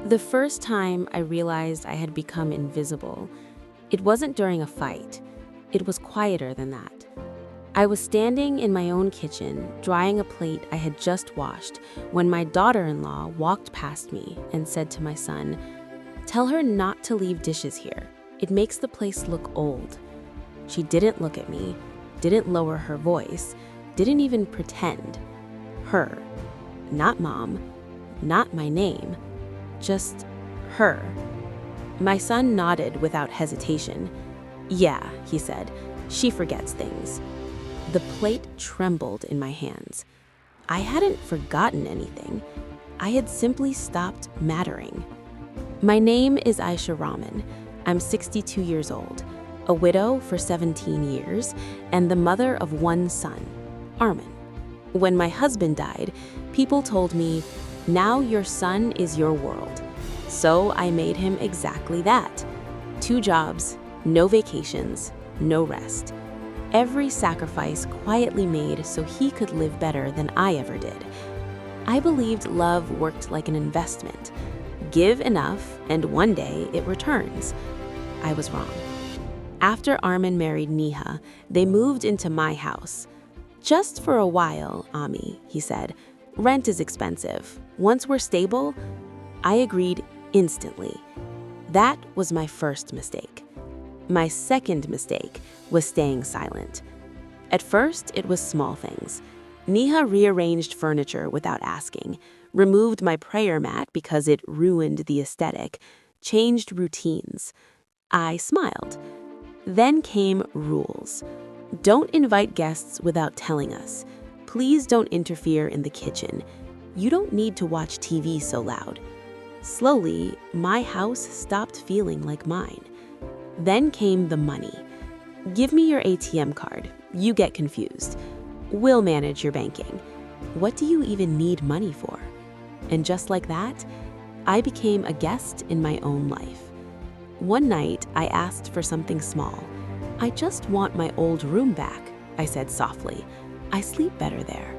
The first time I realized I had become invisible, it wasn't during a fight. It was quieter than that. I was standing in my own kitchen, drying a plate I had just washed, when my daughter-in-law walked past me and said to my son, "Tell her not to leave dishes here. It makes the place look old." She didn't look at me, didn't lower her voice, didn't even pretend. Her. Not mom, not my name, just her. My son nodded without hesitation. "Yeah," he said, "she forgets things." The plate trembled in my hands. I hadn't forgotten anything. I had simply stopped mattering. My name is Aisha Rahman. I'm 62 years old, a widow for 17 years, and the mother of one son, Armin. When my husband died, people told me, "Now your son is your world." So I made him exactly that. 2 jobs, no vacations, no rest. Every sacrifice quietly made so he could live better than I ever did. I believed love worked like an investment. Give enough, and one day it returns. I was wrong. After Armin married Neha, they moved into my house. "Just for a while, Ami," he said. "Rent is expensive. Once we're stable," I agreed instantly. That was my first mistake. My second mistake was staying silent. At first, it was small things. Neha rearranged furniture without asking, removed my prayer mat because it ruined the aesthetic, changed routines. I smiled. Then came rules. Don't invite guests without telling us. Please don't interfere in the kitchen. You don't need to watch TV so loud. Slowly, my house stopped feeling like mine. Then came the money. "Give me your ATM card. You get confused. We'll manage your banking. What do you even need money for?" And just like that, I became a guest in my own life. One night, I asked for something small. "I just want my old room back," I said softly. "I sleep better there."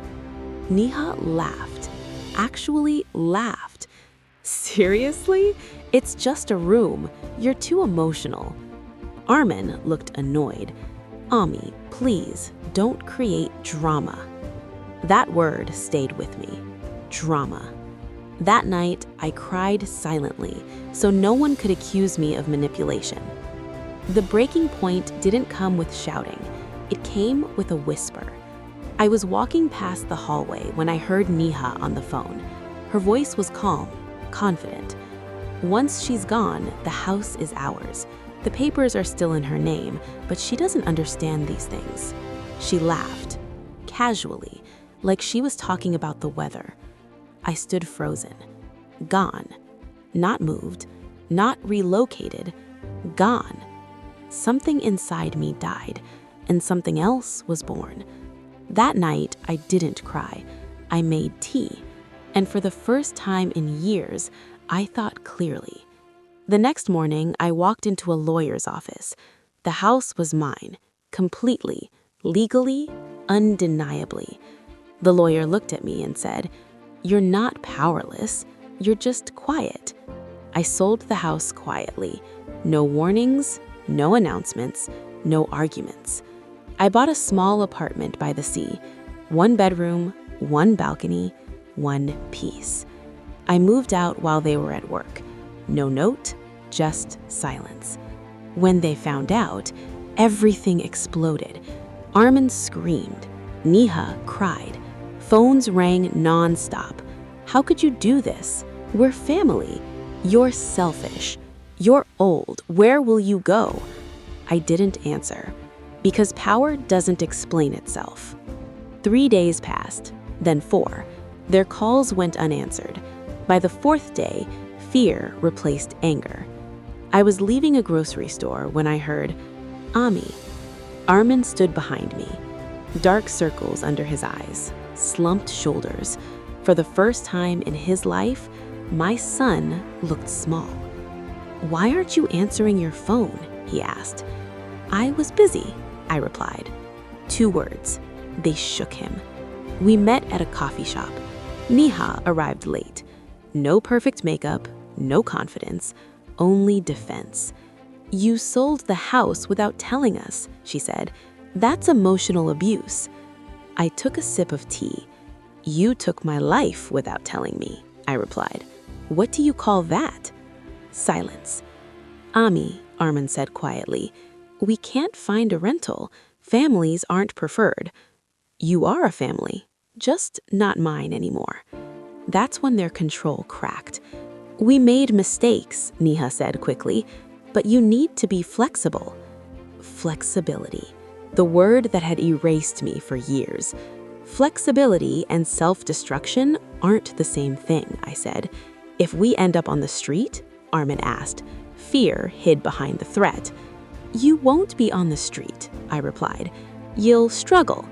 Neha laughed. Actually laughed. "Seriously? It's just a room. You're too emotional." Armin looked annoyed. "Ami, please, don't create drama." That word stayed with me. Drama. That night, I cried silently, so no one could accuse me of manipulation. The breaking point didn't come with shouting. It came with a whisper. I was walking past the hallway when I heard Neha on the phone. Her voice was calm, confident. "Once she's gone, the house is ours. The papers are still in her name, but she doesn't understand these things." She laughed, casually, like she was talking about the weather. I stood frozen. Gone. Not moved, not relocated. Gone. Something inside me died, and something else was born. That night, I didn't cry. I made tea. And for the first time in years, I thought clearly. The next morning, I walked into a lawyer's office. The house was mine, completely, legally, undeniably. The lawyer looked at me and said, "You're not powerless, you're just quiet." I sold the house quietly. No warnings, no announcements, no arguments. I bought a small apartment by the sea, 1 bedroom, 1 balcony, 1 peace. I moved out while they were at work. No note, just silence. When they found out, everything exploded. Armin screamed. Neha cried. Phones rang nonstop. "How could you do this? We're family. You're selfish. You're old. Where will you go?" I didn't answer, because power doesn't explain itself. 3 days passed, then 4. Their calls went unanswered. By the 4th day, fear replaced anger. I was leaving a grocery store when I heard, "Ami." Armin stood behind me. Dark circles under his eyes, slumped shoulders. For the first time in his life, my son looked small. "Why aren't you answering your phone?" he asked. "I was busy," I replied. 2 words. They shook him. We met at a coffee shop. Neha arrived late. No perfect makeup, No confidence, only defense. "You sold the house without telling us," she said. "That's emotional abuse." I took a sip of tea. "You took my life without telling me," I replied. "What do you call that?" Silence. "Ami," Armin said quietly, "we can't find a rental. Families aren't preferred." "You are a family, just not mine anymore." That's when their control cracked. "We made mistakes," Neha said quickly, "but you need to be flexible." Flexibility, the word that had erased me for years. Flexibility and self-destruction aren't the same thing, I said. "If we end up on the street?" Armin asked. Fear hid behind the threat. "You won't be on the street," I replied. "You'll struggle."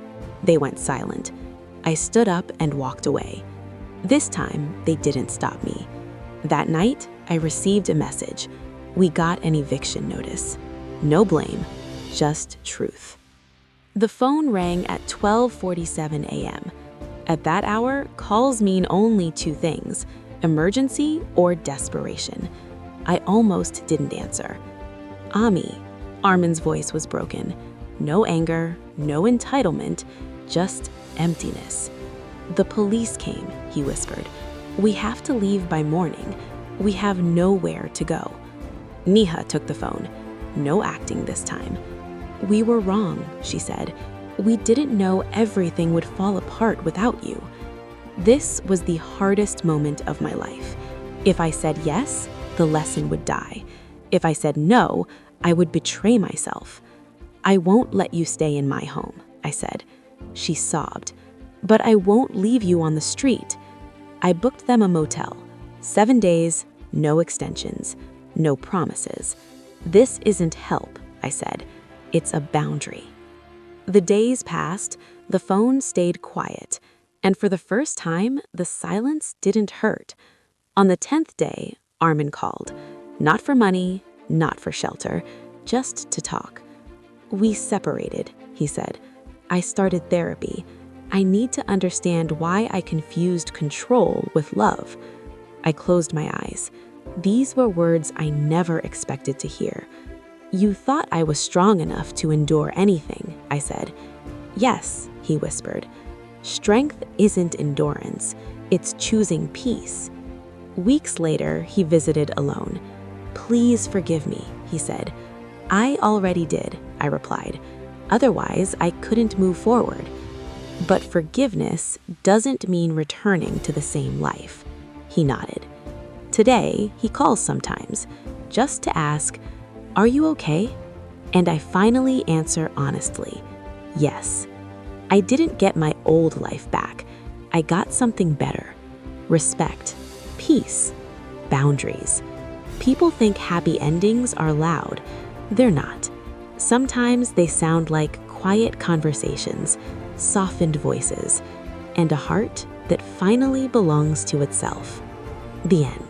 They went silent. I stood up and walked away. This time, they didn't stop me. That night, I received a message. We got an eviction notice. No blame, just truth. The phone rang at 12:47 a.m. At that hour, calls mean only two things: emergency or desperation. I almost didn't answer. "Ami," Armin's voice was broken. No anger, no entitlement, just emptiness. "The police came," he whispered. "We have to leave by morning. We have nowhere to go." Neha took the phone. No acting this time. "We were wrong," she said. "We didn't know everything would fall apart without you." This was the hardest moment of my life. If I said yes, the lesson would die. If I said no, I would betray myself. "I won't let you stay in my home," I said. She sobbed. "But I won't leave you on the street." I booked them a motel. 7 days, no extensions, no promises. "This isn't help," I said. "It's a boundary." The days passed, the phone stayed quiet, and for the first time, the silence didn't hurt. On the 10th day, Armin called. Not for money, not for shelter, just to talk. "We separated," he said. "I started therapy. I need to understand why I confused control with love." I closed my eyes. These were words I never expected to hear. "You thought I was strong enough to endure anything," I said. "Yes," he whispered. "Strength isn't endurance. It's choosing peace." Weeks later, he visited alone. "Please forgive me," he said. "I already did," I replied. "Otherwise, I couldn't move forward." But forgiveness doesn't mean returning to the same life. He nodded. Today, he calls sometimes, just to ask, "Are you okay?" And I finally answer honestly, yes. I didn't get my old life back. I got something better. Respect, peace, boundaries. People think happy endings are loud. They're not. Sometimes they sound like quiet conversations, softened voices, and a heart that finally belongs to itself. The end.